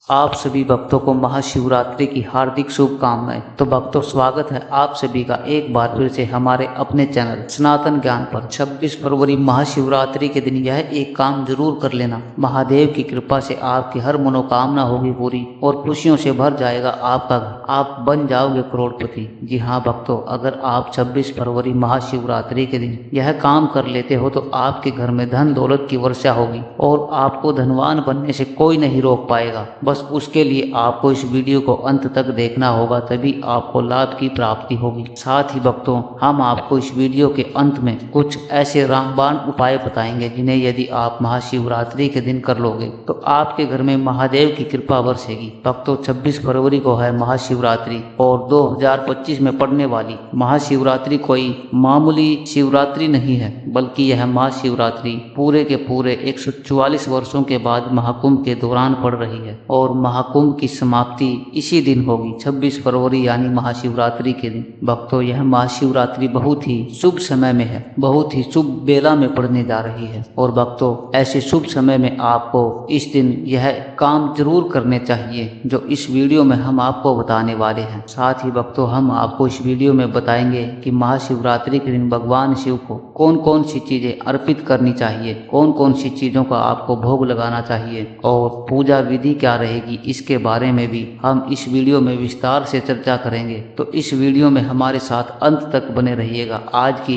आप सभी भक्तों को महाशिवरात्रि की हार्दिक शुभकामनाएं। तो भक्तों, स्वागत है आप सभी का एक बार फिर से हमारे अपने चैनल सनातन ज्ञान पर। 26 फरवरी महाशिवरात्रि के दिन यह एक काम जरूर कर लेना। महादेव की कृपा से आपकी हर मनोकामना होगी पूरी और खुशियों से भर जाएगा आपका घर। आप बन जाओगे करोड़पति। जी हाँ भक्तों, अगर आप 26 फरवरी महाशिवरात्रि के दिन यह काम कर लेते हो तो आपके घर में धन दौलत की वर्षा होगी और आपको धनवान बनने से कोई नहीं रोक पाएगा। बस उसके लिए आपको इस वीडियो को अंत तक देखना होगा, तभी आपको लाभ की प्राप्ति होगी। साथ ही भक्तों, हम आपको इस वीडियो के अंत में कुछ ऐसे रामबाण उपाय बताएंगे जिन्हें यदि आप महाशिवरात्रि के दिन कर लोगे तो आपके घर में महादेव की कृपा बरसेगी। भक्तों, 26 फरवरी को है महाशिवरात्रि और 2025 में पड़ने वाली महाशिवरात्रि कोई मामूली शिवरात्रि नहीं है, बल्कि यह महाशिवरात्रि पूरे के पूरे 144 वर्षों के बाद महाकुंभ के दौरान पड़ रही है और महाकुंभ की समाप्ति इसी दिन होगी, 26 फरवरी यानी महाशिवरात्रि के दिन। भक्तों, यह महाशिवरात्रि बहुत ही शुभ समय में है, बहुत ही शुभ बेला में पड़ने जा रही है। और भक्तों, ऐसे शुभ समय में आपको इस दिन यह काम जरूर करने चाहिए जो इस वीडियो में हम आपको बताने वाले हैं। साथ ही भक्तों, हम आपको इस वीडियो में बताएंगे कि महाशिवरात्रि के दिन भगवान शिव को कौन कौन सी चीजें अर्पित करनी चाहिए, कौन कौन सी चीजों का आपको भोग लगाना चाहिए और पूजा विधि क्या रहेगी, इसके बारे में भी हम इस वीडियो में विस्तार से चर्चा करेंगे। तो इस वीडियो में हमारे साथ अंत तक बने रहिएगा। आज की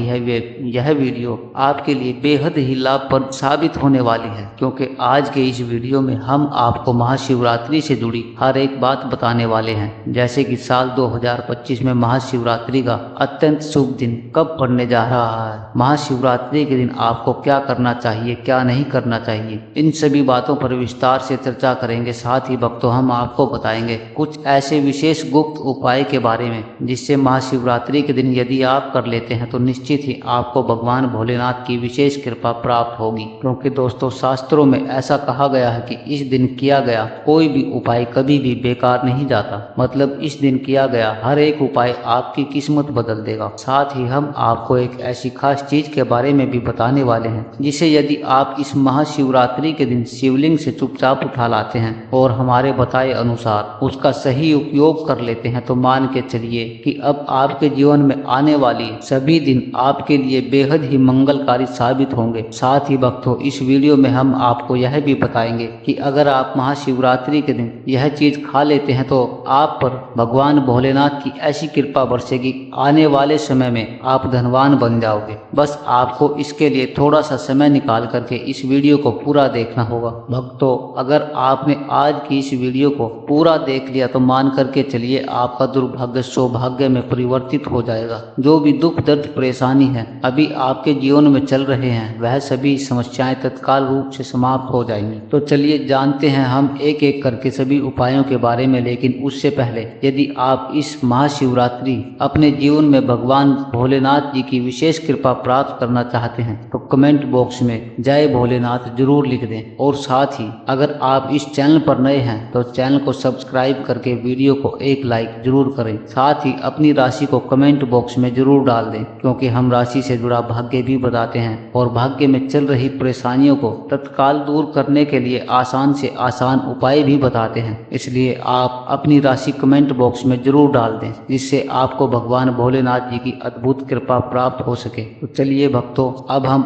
यह वीडियो आपके लिए बेहद ही लाभप्रद साबित होने वाली है, क्योंकि आज के इस वीडियो में हम आपको महाशिवरात्रि से जुड़ी हर एक बात बताने वाले हैं। जैसे कि साल 2025 में महाशिवरात्रि का अत्यंत शुभ दिन कब पड़ने जा रहा है, महाशिवरात्रि के दिन आपको क्या करना चाहिए, क्या नहीं करना चाहिए, इन सभी बातों पर विस्तार से चर्चा करेंगे। साथ ही भक्तों, हम आपको बताएंगे कुछ ऐसे विशेष गुप्त उपाय के बारे में जिससे महाशिवरात्रि के दिन यदि आप कर लेते हैं तो निश्चित ही आपको भगवान भोलेनाथ की विशेष कृपा प्राप्त होगी। क्योंकि दोस्तों, शास्त्रों में ऐसा कहा गया है कि इस दिन किया गया कोई भी उपाय कभी भी बेकार नहीं जाता। मतलब इस दिन किया गया हर एक उपाय आपकी किस्मत बदल देगा। साथ ही हम आपको एक ऐसी खास चीज के बारे में भी बताने वाले हैं जिसे यदि आप इस महाशिवरात्रि के दिन शिवलिंग से चुपचाप उठा लाते हैं और हमारे बताए अनुसार उसका सही उपयोग कर लेते हैं तो मान के चलिए कि अब आपके जीवन में आने वाली सभी दिन आपके लिए बेहद ही मंगलकारी साबित होंगे। साथ ही भक्तों, इस वीडियो में हम आपको यह भी बताएंगे कि अगर आप महाशिवरात्रि के दिन यह चीज खा लेते हैं तो आप पर भगवान भोलेनाथ की ऐसी कृपा बरसेगी, आने वाले समय में आप धनवान बन जाओगे। बस आपको इसके लिए थोड़ा सा समय निकाल करके इस वीडियो को पूरा देखना होगा। भक्तों, अगर आपने आज की इस वीडियो को पूरा देख लिया तो मान करके चलिए आपका दुर्भाग्य सौभाग्य में परिवर्तित हो जाएगा। जो भी दुख दर्द परेशानी है अभी आपके जीवन में चल रहे हैं, वह सभी समस्याएं तत्काल रूप से समाप्त हो जाएंगी। तो चलिए जानते हैं हम एक एक करके सभी उपायों के बारे में। लेकिन उससे पहले यदि आप इस महाशिवरात्रि अपने जीवन में भगवान भोलेनाथ जी की विशेष कृपा प्राप्त करना चाहते हैं तो कमेंट बॉक्स में जय भोलेनाथ जरूर लिख दें। और साथ ही अगर आप इस चैनल पर नए हैं तो चैनल को सब्सक्राइब करके वीडियो को एक लाइक जरूर करें। साथ ही अपनी राशि को कमेंट बॉक्स में जरूर डाल दें, क्योंकि हम राशि से जुड़ा भाग्य भी बताते हैं और भाग्य में चल रही परेशानियों को तत्काल दूर करने के लिए आसान से आसान उपाय भी बताते हैं। इसलिए आप अपनी राशि कमेंट बॉक्स में जरूर डाल दें, जिससे आपको भगवान भोलेनाथ जी की अद्भुत कृपा प्राप्त हो सके। तो चलिए भक्तों, अब हम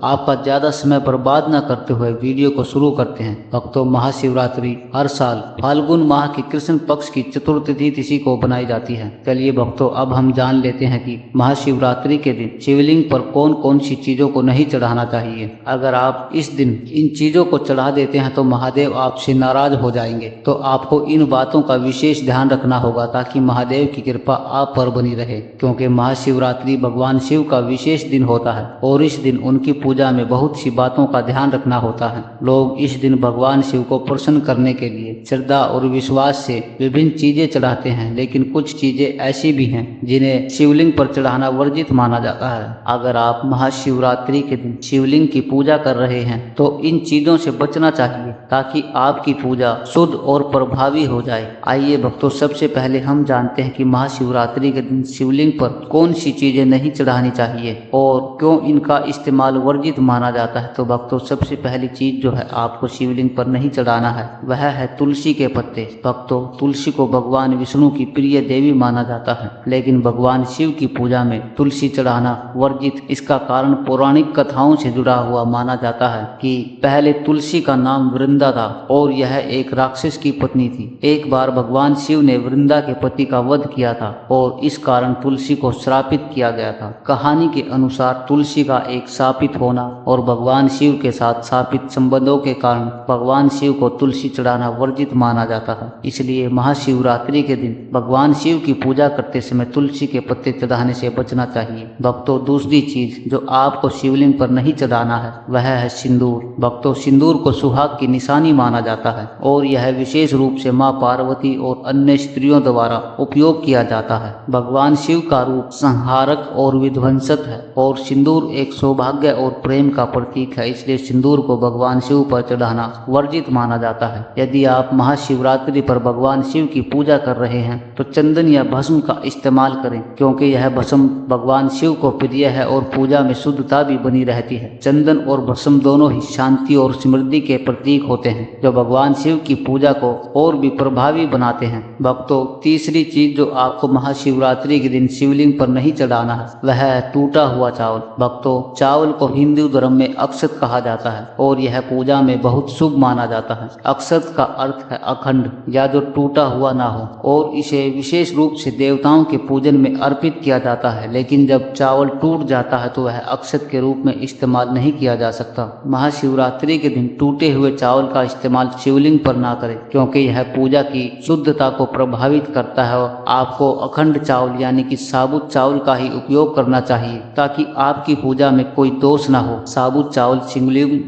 आपका ज्यादा समय बर्बाद न करते हुए वीडियो को शुरू करते हैं। भक्तों, महाशिवरात्रि हर साल फाल्गुन माह की कृष्ण पक्ष की चतुर्थी तिथि को बनाई जाती है। चलिए भक्तों, अब हम जान लेते हैं कि महाशिवरात्रि के दिन शिवलिंग पर कौन कौन सी चीजों को नहीं चढ़ाना चाहिए। अगर आप इस दिन इन चीजों को चढ़ा देते हैं तो महादेव आपसे नाराज हो जाएंगे। तो आपको इन बातों का विशेष ध्यान रखना होगा ताकि महादेव की कृपा आप पर बनी रहे। क्योंकि महाशिवरात्रि भगवान शिव का विशेष दिन होता है और इस दिन उनकी पूजा में बहुत सी बातों का ध्यान रखना होता है। लोग इस दिन भगवान शिव को प्रसन्न करने के लिए श्रद्धा और विश्वास से विभिन्न चीजें चढ़ाते हैं, लेकिन कुछ चीजें ऐसी भी हैं जिन्हें शिवलिंग पर चढ़ाना वर्जित माना जाता है। अगर आप महाशिवरात्रि के दिन शिवलिंग की पूजा कर रहे हैं तो इन चीजों से बचना चाहिए ताकि आपकी पूजा शुद्ध और प्रभावी हो जाए। आइए भक्तों, सबसे पहले हम जानते हैं कि महाशिवरात्रि के दिन शिवलिंग पर कौन सी चीजें नहीं चढ़ानी चाहिए और क्यों इनका इस्तेमाल वर्जित माना जाता है। तो भक्तों, सबसे पहली चीज जो है आपको शिवलिंग पर नहीं चढ़ाना है वह है तुलसी के पत्ते। भक्तों, तुलसी को भगवान विष्णु की प्रिय देवी माना जाता है, लेकिन भगवान शिव की पूजा में तुलसी चढ़ाना वर्जित। इसका कारण पौराणिक कथाओं से जुड़ा हुआ माना जाता है कि पहले तुलसी का नाम वृंदा था और यह एक राक्षस की पत्नी थी। एक बार भगवान शिव ने वृंदा के पति का वध किया था और इस कारण तुलसी को श्रापित किया गया था। कहानी के अनुसार तुलसी का एक शापित होना और भगवान शिव के साथ शापित संबंधों के कारण भगवान शिव को तुलसी चढ़ाना वर्जित माना जाता है। इसलिए महाशिवरात्रि के दिन भगवान शिव की पूजा करते समय तुलसी के पत्ते चढ़ाने से बचना चाहिए। भक्तों, दूसरी चीज जो आपको शिवलिंग पर नहीं चढ़ाना है वह है सिंदूर। भक्तों, सिंदूर को सुहाग की निशानी माना जाता है और यह विशेष रूप से माँ पार्वती और अन्य स्त्रियों द्वारा उपयोग किया जाता है। भगवान शिव का रूप संहारक और विध्वंसक है और सिंदूर एक सौभाग्य और प्रेम का प्रतीक है। इसलिए सिंदूर को भगवान शिव पर चढ़ाना वर्जित माना जाता है। यदि आप महाशिवरात्रि पर भगवान शिव की पूजा कर रहे हैं तो चंदन या भस्म का इस्तेमाल करें, क्योंकि यह भस्म भगवान शिव को प्रिय है और पूजा में शुद्धता भी बनी रहती है। चंदन और भस्म दोनों ही शांति और समृद्धि के प्रतीक होते हैं, जो भगवान शिव की पूजा को और भी प्रभावी बनाते हैं। भक्तों, तीसरी चीज जो आपको महाशिवरात्रि के दिन शिवलिंग पर नहीं चढ़ाना है वह है टूटा हुआ चावल। भक्तों, चावल को हिंदू धर्म में अक्षत कहा जाता है और यह पूजा में बहुत शुभ माना जाता है। अक्षत का अर्थ है अखंड या जो टूटा हुआ ना हो, और इसे विशेष रूप से देवताओं के पूजन में अर्पित किया जाता है। लेकिन जब चावल टूट जाता है तो वह अक्षत के रूप में इस्तेमाल नहीं किया जा सकता। महाशिवरात्रि के दिन टूटे हुए चावल का इस्तेमाल शिवलिंग पर ना करें, क्योंकि यह पूजा की शुद्धता को प्रभावित करता है। आपको अखंड चावल यानी कि साबुत चावल का ही उपयोग करना चाहिए ताकि आपकी पूजा में कोई दोष ना हो। साबुत चावल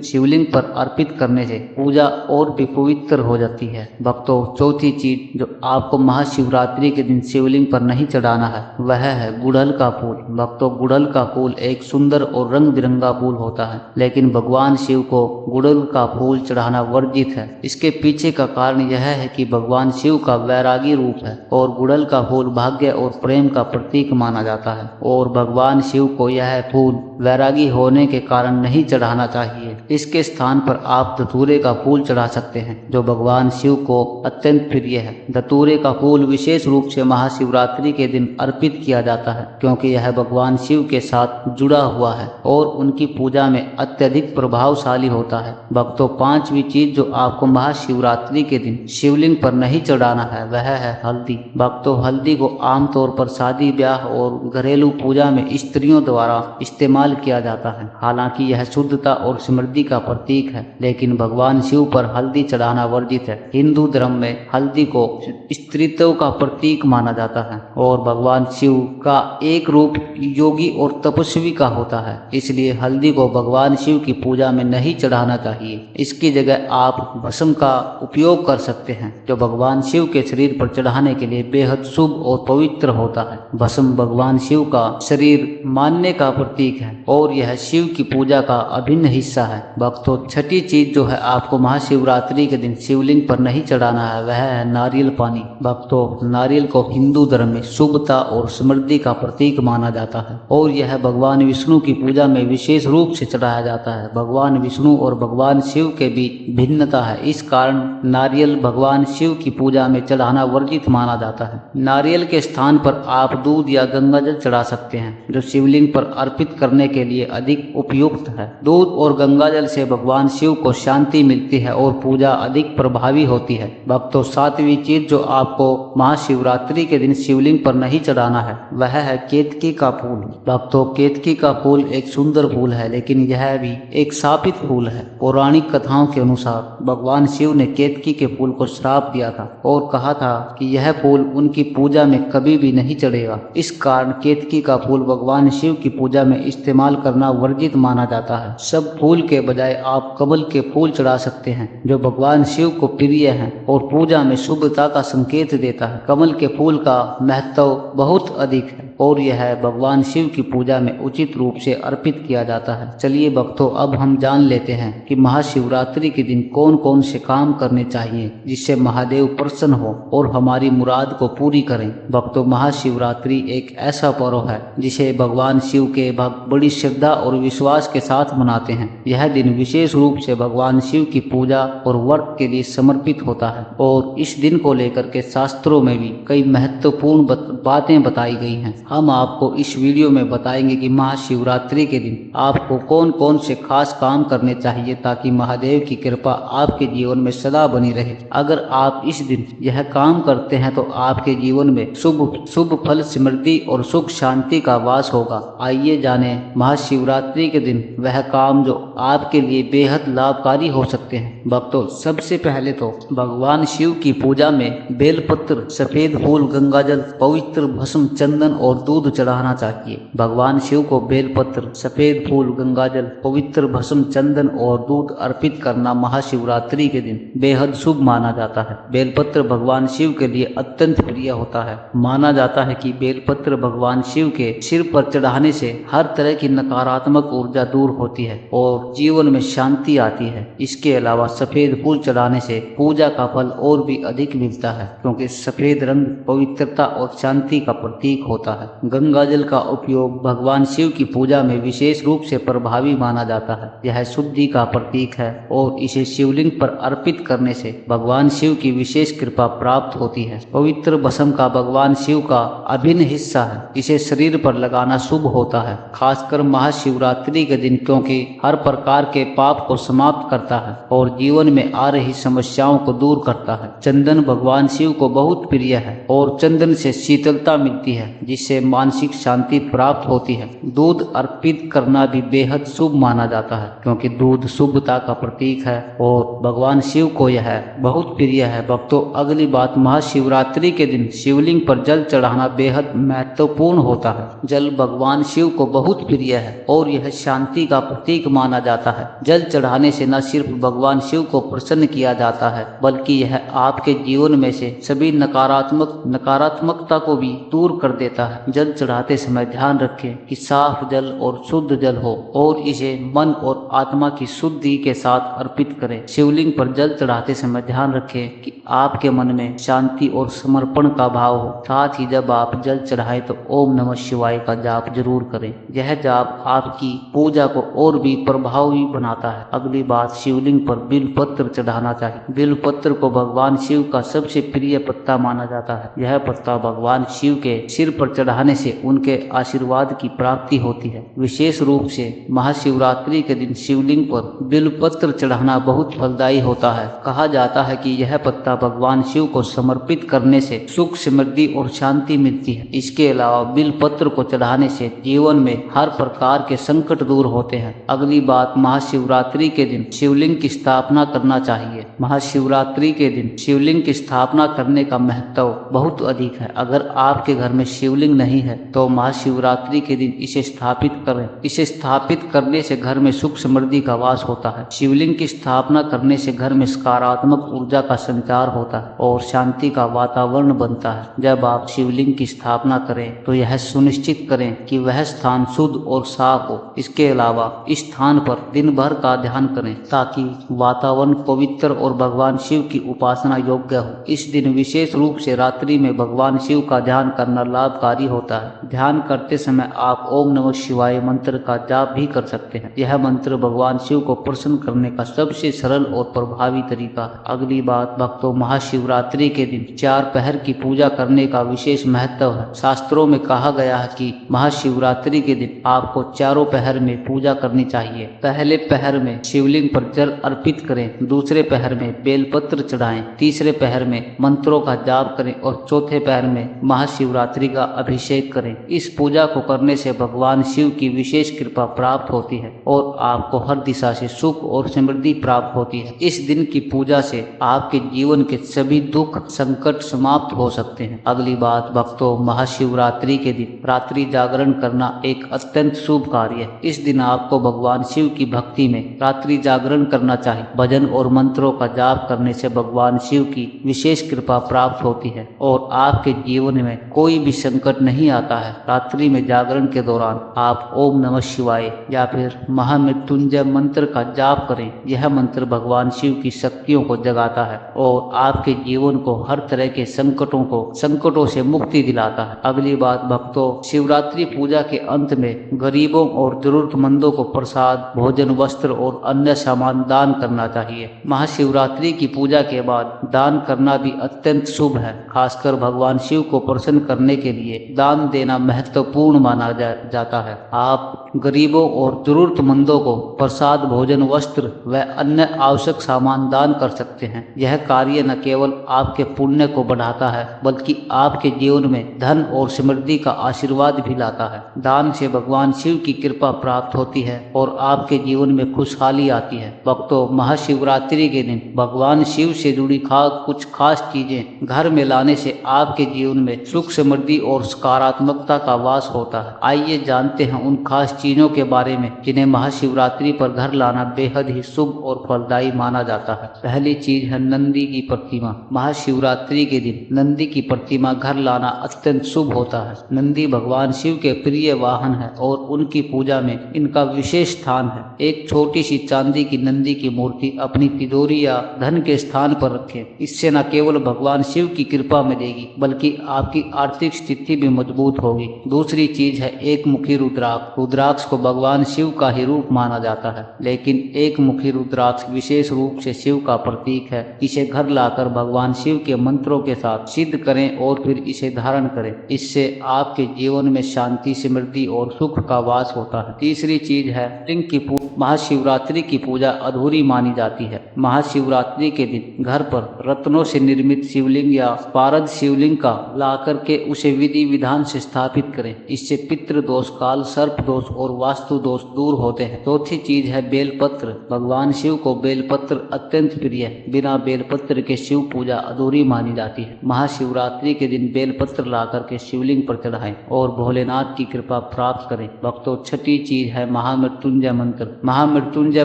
शिवलिंग पर अर्पित करने से पूजा और भी पवित्र हो जाती है। भक्तों, चौथी चीज जो आपको महाशिवरात्रि के दिन शिवलिंग पर नहीं चढ़ाना है वह है गुड़हल का फूल। भक्तों, गुड़हल का फूल एक सुंदर और रंग बिरंगा फूल होता है, लेकिन भगवान शिव को गुड़हल का फूल चढ़ाना वर्जित है। इसके पीछे का कारण यह है कि भगवान शिव का वैरागी रूप है और गुड़हल का फूल भाग्य और प्रेम का प्रतीक माना जाता है और भगवान शिव को यह फूल वैरागी होने के कारण नहीं चढ़ाना चाहिए। इसके स्थान पर आप धतूरे का फूल चढ़ा सकते हैं, जो भगवान शिव को अत्यंत प्रिय है। धतूरे का फूल विशेष रूप से महाशिवरात्रि के दिन अर्पित किया जाता है, क्योंकि यह भगवान शिव के साथ जुड़ा हुआ है और उनकी पूजा में अत्यधिक प्रभावशाली होता है। भक्तों, पांचवी चीज जो आपको महाशिवरात्रि के दिन शिवलिंग पर नहीं चढ़ाना है वह है हल्दी। भक्तों, हल्दी को आमतौर पर शादी ब्याह और घरेलू पूजा में स्त्रियों द्वारा इस्तेमाल किया जाता है। हालांकि यह शुद्धता और समृद्धि का प्रतीक है, लेकिन भगवान शिव पर हल्दी चढ़ाना वर्जित है। हिंदू धर्म में हल्दी को स्त्रीत्व का प्रतीक माना जाता है और भगवान शिव का एक रूप योगी और तपस्वी का होता है। इसलिए हल्दी को भगवान शिव की पूजा में नहीं चढ़ाना चाहिए। इसकी जगह आप भस्म का उपयोग कर सकते हैं, जो भगवान शिव के शरीर पर चढ़ाने के लिए बेहद शुभ और पवित्र होता है। भस्म भगवान शिव का शरीर मानने का प्रतीक है और यह शिव की पूजा का अभिन्न हिस्सा है। भक्तों, छठी चीज जो है आपको महाशिवरात्रि के दिन शिवलिंग पर नहीं चढ़ाना है वह है नारियल पानी। भक्तों, नारियल को हिंदू धर्म में शुभता और समृद्धि का प्रतीक माना जाता है और यह भगवान विष्णु की पूजा में विशेष रूप से चढ़ाया जाता है। भगवान विष्णु और भगवान शिव के बीच भिन्नता है, इस कारण नारियल भगवान शिव की पूजा में चढ़ाना वर्जित माना जाता है। नारियल के स्थान पर आप दूध या गंगाजल चढ़ा सकते हैं, जो शिवलिंग पर अर्पित करने के लिए अधिक उपयुक्त है। दूध और गंगाजल से भगवान शिव को शांति मिलती है और पूजा अधिक प्रभावी होती है। भक्तों, सातवीं चीज जो आपको महाशिवरात्रि के दिन शिवलिंग पर नहीं चढ़ाना है वह है केतकी का फूल। भक्तों, केतकी का फूल एक सुंदर फूल है, लेकिन यह भी एक शापित फूल है। पौराणिक कथाओं के अनुसार भगवान शिव ने केतकी के फूल को श्राप दिया था और कहा था कि यह फूल उनकी पूजा में कभी भी नहीं चढ़ेगा। इस कारण केतकी का फूल भगवान शिव की पूजा में इस्तेमाल करना वर्जित माना जाता है। सब फूल के बजाय आप कमल के फूल चढ़ा सकते हैं, जो भगवान शिव को प्रिय है और पूजा में शुभता का संकेत देता है। कमल के फूल का महत्व बहुत अधिक है और यह भगवान शिव की पूजा में उचित रूप से अर्पित किया जाता है। चलिए भक्तों, अब हम जान लेते हैं कि महाशिवरात्रि के दिन कौन कौन से काम करने चाहिए जिससे महादेव प्रसन्न हो और हमारी मुराद को पूरी करें। भक्तों, महाशिवरात्रि एक ऐसा पर्व है जिसे भगवान शिव के भक्त बड़ी श्रद्धा और विश्वास के साथ मनाते हैं। यह दिन विशेष रूप से भगवान शिव की पूजा और व्रत के लिए समर्पित होता है और इस दिन को लेकर के शास्त्रों में भी कई महत्वपूर्ण बातें बताई गई हैं। हम आपको इस वीडियो में बताएंगे कि महाशिवरात्रि के दिन आपको कौन कौन से खास काम करने चाहिए ताकि महादेव की कृपा आपके जीवन में सदा बनी रहे। अगर आप इस दिन यह काम करते हैं तो आपके जीवन में शुभ फल, समृद्धि और सुख शांति का वास होगा। आइए जाने महाशिवरात्रि के दिन वह काम जो आपके लिए बेहद लाभकारी हो सकते हैं। भक्तों, सबसे पहले तो भगवान शिव की पूजा में बेलपत्र, सफेद फूल, गंगाजल, पवित्र भस्म, चंदन और दूध चढ़ाना चाहिए। भगवान शिव को बेलपत्र, सफेद फूल, गंगाजल, पवित्र भस्म, चंदन और दूध अर्पित करना महाशिवरात्रि के दिन बेहद शुभ माना जाता है। बेलपत्र भगवान शिव के लिए अत्यंत प्रिय होता है। माना जाता है कि बेलपत्र भगवान शिव के सिर पर चढ़ाने से हर तरह की नकारात्मक ऊर्जा दूर होती है और जीवन में शांति आती है। इसके अलावा सफेद फूल चढ़ाने से पूजा का फल और भी अधिक मिलता है क्योंकि सफेद रंग पवित्रता और शांति का प्रतीक होता है। गंगाजल का उपयोग भगवान शिव की पूजा में विशेष रूप से प्रभावी माना जाता है। यह शुद्धि का प्रतीक है और इसे शिवलिंग पर अर्पित करने से भगवान शिव की विशेष कृपा प्राप्त होती है। पवित्र भस्म का भगवान शिव का अभिन्न हिस्सा है। इसे शरीर पर लगाना शुभ होता है, खासकर महाशिवरात्रि के दिन, क्योंकि हर प्रकार के पाप को समाप्त करता है और जीवन में आ रही समस्याओं को दूर करता है। चंदन भगवान शिव को बहुत प्रिय है और चंदन से शीतलता मिलती है जिससे मानसिक शांति प्राप्त होती है। दूध अर्पित करना भी बेहद शुभ माना जाता है क्योंकि दूध शुभता का प्रतीक है और भगवान शिव को यह बहुत प्रिय है। भक्तों, अगली बात, महाशिवरात्रि के दिन शिवलिंग पर जल चढ़ाना बेहद महत्वपूर्ण होता है। जल भगवान शिव को बहुत प्रिय है और यह शांति का प्रतीक माना जाता है। जल चढ़ाने से न सिर्फ भगवान शिव को प्रसन्न किया जाता है बल्कि यह आपके जीवन में से सभी नकारात्मकता को भी दूर कर देता है। जल चढ़ाते समय ध्यान रखें कि साफ जल और शुद्ध जल हो और इसे मन और आत्मा की शुद्धि के साथ अर्पित करें। शिवलिंग पर जल चढ़ाते समय ध्यान रखें कि आपके मन में शांति और समर्पण का भाव हो। साथ ही जब आप जल चढ़ाएं तो ओम नमः शिवाय का जाप जरूर करें। यह जाप आपकी पूजा को और भी प्रभावी बनाता है। अगली बात, शिवलिंग पर बिलपत्र चढ़ाना चाहिए। बिलपत्र को भगवान शिव का सबसे प्रिय पत्ता माना जाता है। यह पत्ता भगवान शिव के सिर पर चढ़ाने से उनके आशीर्वाद की प्राप्ति होती है। विशेष रूप से महाशिवरात्रि के दिन शिवलिंग पर बिलपत्र चढ़ाना बहुत फलदायी होता है। कहा जाता है कि यह पत्ता भगवान शिव को समर्पित करने से सुख, समृद्धि और शांति मिलती है। इसके अलावा बिलपत्र को चढ़ाने से जीवन में हर प्रकार के संकट दूर होते हैं। अगली बात, महाशिवरात्रि के दिन शिवलिंग की स्थापना करना चाहिए। महाशिवरात्रि के दिन शिवलिंग की स्थापना करने का महत्व बहुत अधिक है। अगर आपके घर में शिवलिंग नहीं है तो महाशिवरात्रि के दिन इसे स्थापित करें। इसे स्थापित करने से घर में सुख समृद्धि का वास होता है। शिवलिंग की स्थापना करने से घर में सकारात्मक ऊर्जा का संचार होता है और शांति का वातावरण बनता है। जब आप शिवलिंग की स्थापना करें तो यह सुनिश्चित करें कि वह स्थान शुद्ध और साफ हो। इसके अलावा इस स्थान पर दिन भर का ध्यान करें ताकि वातावरण पवित्र और भगवान शिव की उपासना योग्य हो। इस दिन विशेष रूप से रात्रि में भगवान शिव का ध्यान करना लाभकारी होता है। ध्यान करते समय आप ओम नमः शिवाय मंत्र का जाप भी कर सकते हैं। यह मंत्र भगवान शिव को प्रसन्न करने का सबसे सरल और प्रभावी तरीका है। अगली बात, भक्तों, महाशिवरात्रि के दिन 4 पहर की पूजा करने का विशेष महत्व है। शास्त्रों में कहा गया है कि महाशिवरात्रि के दिन आपको चारों पहर में पूजा करनी चाहिए। पहले पहर में शिवलिंग पर जल अर्पित करें, दूसरे पहर में बेलपत्र चढ़ाएं, तीसरे पहर में मंत्रों का जाप करें और चौथे पहर में महाशिवरात्रि का अभिषेक करें। इस पूजा को करने से भगवान शिव की विशेष कृपा प्राप्त होती है और आपको हर दिशा से सुख और समृद्धि प्राप्त होती है। इस दिन की पूजा से आपके जीवन के सभी दुख संकट समाप्त हो सकते हैं। अगली बात, भक्तों, महाशिवरात्रि के दिन रात्रि जागरण करना एक अत्यंत शुभ कार्य है। इस दिन आपको भगवान शिव की भक्ति में रात्रि जागरण करना चाहिए। भजन और मंत्रों का जाप करने से भगवान शिव की विशेष कृपा प्राप्त होती है और आपके जीवन में कोई भी संकट नहीं आता है। रात्रि में जागरण के दौरान आप ओम नमः शिवाय या फिर महामृत्युंजय मंत्र का जाप करें। यह मंत्र भगवान शिव की शक्तियों को जगाता है और आपके जीवन को हर तरह के संकटों से मुक्ति दिलाता है। अगली बात भक्तों, शिवरात्रि पूजा के अंत में गरीबों और जरूरतमंदों को प्रसाद, भोजन, वस्त्र और अन्य सामान दान करना चाहिए। महाशिवरात्रि की पूजा के बाद दान करना भी अत्यंत शुभ है। खासकर भगवान शिव को प्रसन्न करने के लिए दान देना महत्वपूर्ण माना जाता है। आप गरीबों और जरूरतमंदों को प्रसाद, भोजन, वस्त्र व अन्य आवश्यक सामान दान कर सकते हैं। यह कार्य न केवल आपके पुण्य को बढ़ाता है बल्कि आपके जीवन में धन और समृद्धि का आशीर्वाद भी लाता है। दान से भगवान शिव की कृपा प्राप्त होती है और आपके जीवन में खुशहाली आती है। भक्तों, महाशिवरात्रि के दिन भगवान शिव से जुड़ी कुछ खास चीजें घर में लाने से आपके जीवन में सुख, समृद्धि और सकारात्मकता का वास होता है। आइए जानते हैं उन खास चीजों के बारे में जिन्हें महाशिवरात्रि पर घर लाना बेहद ही शुभ और फलदायी माना जाता है। पहली चीज है नंदी की प्रतिमा। महाशिवरात्रि के दिन नंदी की प्रतिमा घर लाना अत्यंत शुभ होता है। नंदी भगवान शिव के प्रिय वाहन है और उनकी पूजा में इनका विशेष स्थान है। एक छोटी सी चांदी की नंदी की मूर्ति अपनी तिजोरी या धन के स्थान पर रखें। इससे न केवल भगवान शिव की कृपा मिलेगी बल्कि आपकी आर्थिक स्थिति भी मजबूत होगी। दूसरी चीज है एक मुखी रुद्राक्ष। रुद्राक्ष को भगवान शिव का ही रूप माना जाता है, लेकिन एक मुखी रुद्राक्ष विशेष रूप से शिव का प्रतीक है। इसे घर लाकर भगवान शिव के मंत्रों के साथ सिद्ध करें और फिर इसे धारण करें। इससे आपके जीवन में शांति, समृद्धि और सुख का वास होता है। तीसरी चीज है लिंग की पूजा। महाशिवरात्रि की पूजा अधूरी मानी जाती है। महाशिवरात्रि के दिन घर पर रत्नों से निर्मित शिवलिंग या पारद शिवलिंग का ला करके उसे विधि विधान से स्थापित करें। इससे पितृ दोष, काल सर्प दोष और वास्तु दोष दूर होते हैं। चौथी चीज है बेलपत्र। भगवान शिव को बेलपत्र अत्यंत प्रिय है। बिना बेलपत्र के शिव पूजा अधूरी मानी जाती है। महाशिवरात्रि के दिन बेलपत्र ला करके शिवलिंग पर चढ़ाएं और भोलेनाथ की कृपा प्राप्त करें। भक्तों, छठी चीज है महामृत्युंजय मंत्र। महामृत्युंजय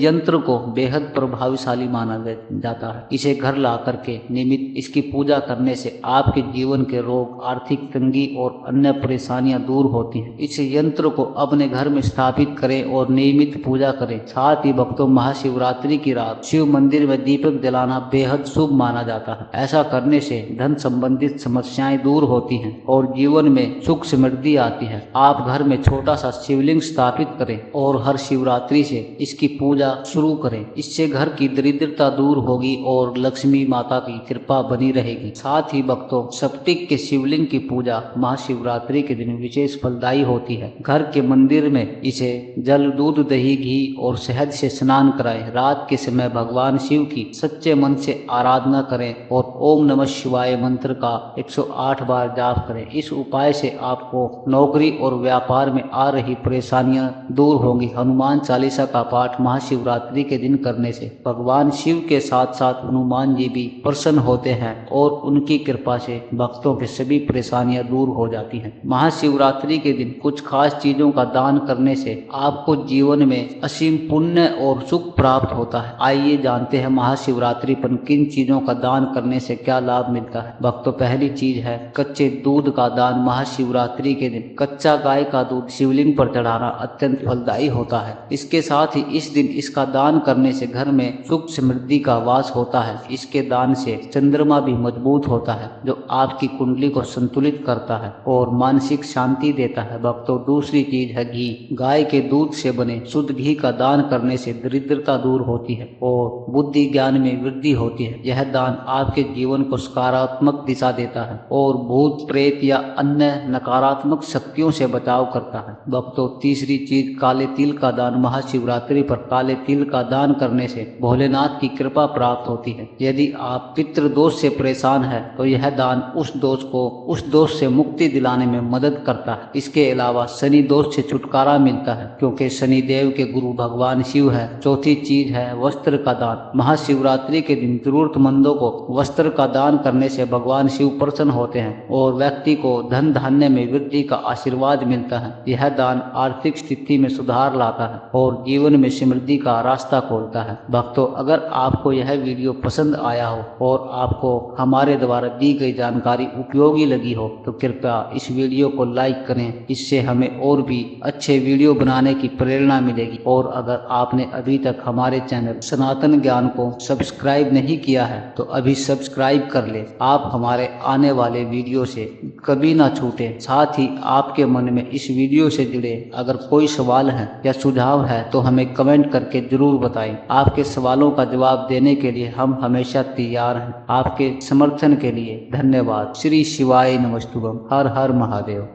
यंत्र को बेहद प्रभावशाली माना जाता है। इसे घर ला करके नियमित इसकी पूजा करने से आपके जीवन के रोग, आर्थिक तंगी और अन्य परेशानियां दूर होती हैं। इस यंत्र को अपने घर में स्थापित करें और नियमित पूजा करें। साथ ही भक्तों, महाशिवरात्रि की रात शिव मंदिर में दीपक जलाना बेहद शुभ माना जाता है। ऐसा करने से धन संबंधित समस्याएं दूर होती हैं और जीवन में सुख, समृद्धि आती है। आप घर में छोटा सा शिवलिंग स्थापित करें और हर शिवरात्रि से इसकी पूजा शुरू करें। इससे घर की दरिद्रता दूर होगी और लक्ष्मी माता की कृपा बनी रहेगी। साथ ही भक्तों, स्फटिक के शिवलिंग की पूजा महाशिवरात्रि के दिन विशेष फलदायी होती है। घर के मंदिर में इसे जल, दूध, दही, घी और शहद से स्नान कराएं। रात के समय भगवान शिव की सच्चे मन से आराधना करें और ओम नमः शिवाय मंत्र का 108 बार जाप करें। इस उपाय से आपको नौकरी और व्यापार में आ रही परेशानियां दूर होंगी। हनुमान चालीसा का पाठ महाशिवरात्रि के दिन करने से भगवान शिव के साथ साथ हनुमान जी भी प्रसन्न होते हैं और उनकी कृपा से भक्तों की सभी परेशानियां दूर हो जाती हैं। महाशिवरात्रि के दिन कुछ खास चीजों का दान करने से आपको जीवन में असीम पुण्य और सुख प्राप्त होता है। आइए जानते हैं महाशिवरात्रि पर किन चीजों का दान करने से क्या लाभ मिलता है। भक्तों, पहली चीज है कच्चे दूध का दान। महाशिवरात्रि के दिन कच्चा गाय का दूध शिवलिंग पर चढ़ाना अत्यंत फलदायी होता है। इसके साथ ही इस दिन इसका दान करने से घर में सुख, समृद्धि का वास होता है। इसके दान से चंद्रमा भी मजबूत होता है जो आपकी कुंडली को संतुलित करता है और मानसिक शांति देता है। भक्तों, दूसरी चीज है घी। गाय के दूध से बने शुद्ध घी का दान करने से दरिद्रता दूर होती है और बुद्धि ज्ञान में वृद्धि होती है। यह दान आपके जीवन को सकारात्मक दिशा देता है और भूत, प्रेत या अन्य नकारात्मक शक्तियों से बचाव करता है। भक्तों, तीसरी चीज काले तिल का दान। महाशिवरात्रि पर काले तिल का दान करने से भोलेनाथ की कृपा प्राप्त होती है। यदि आप पितृ दोष से परेशान है तो यह दान उस दोष से मुक्ति दिलाने में मदद करता है। इसके अलावा शनि दोष से छुटकारा मिलता है क्योंकि शनि देव के गुरु भगवान शिव है। चौथी चीज है वस्त्र का दान। महाशिवरात्रि के दिन जरूरतमंदों को वस्त्र का दान करने से भगवान शिव प्रसन्न होते हैं और व्यक्ति को धन धान्य में वृद्धि का आशीर्वाद मिलता है। यह दान आर्थिक स्थिति में सुधार लाता है और जीवन में समृद्धि का रास्ता खोलता है। भक्तों, अगर आपको यह वीडियो पसंद आया हो और आपको हमारे द्वारा दी गई जानकारी उपयोगी लगी हो तो कृपया इस वीडियो को लाइक करें। इससे हमें और भी अच्छे वीडियो बनाने की प्रेरणा मिलेगी। और अगर आपने अभी तक हमारे चैनल सनातन ज्ञान को सब्सक्राइब नहीं किया है तो अभी सब्सक्राइब कर ले। आप हमारे आने वाले वीडियो से कभी ना छूटे। साथ ही आपके मन में इस वीडियो से जुड़े अगर कोई सवाल है या सुझाव है तो हमें कमेंट करके जरूर बताएं। आपके सवालों का जवाब देने के लिए हम हमेशा तैयार हैं। आपके समर्थन के लिए धन्यवाद। श्री शिवाय नमस्तुभम। हर हर महादेव।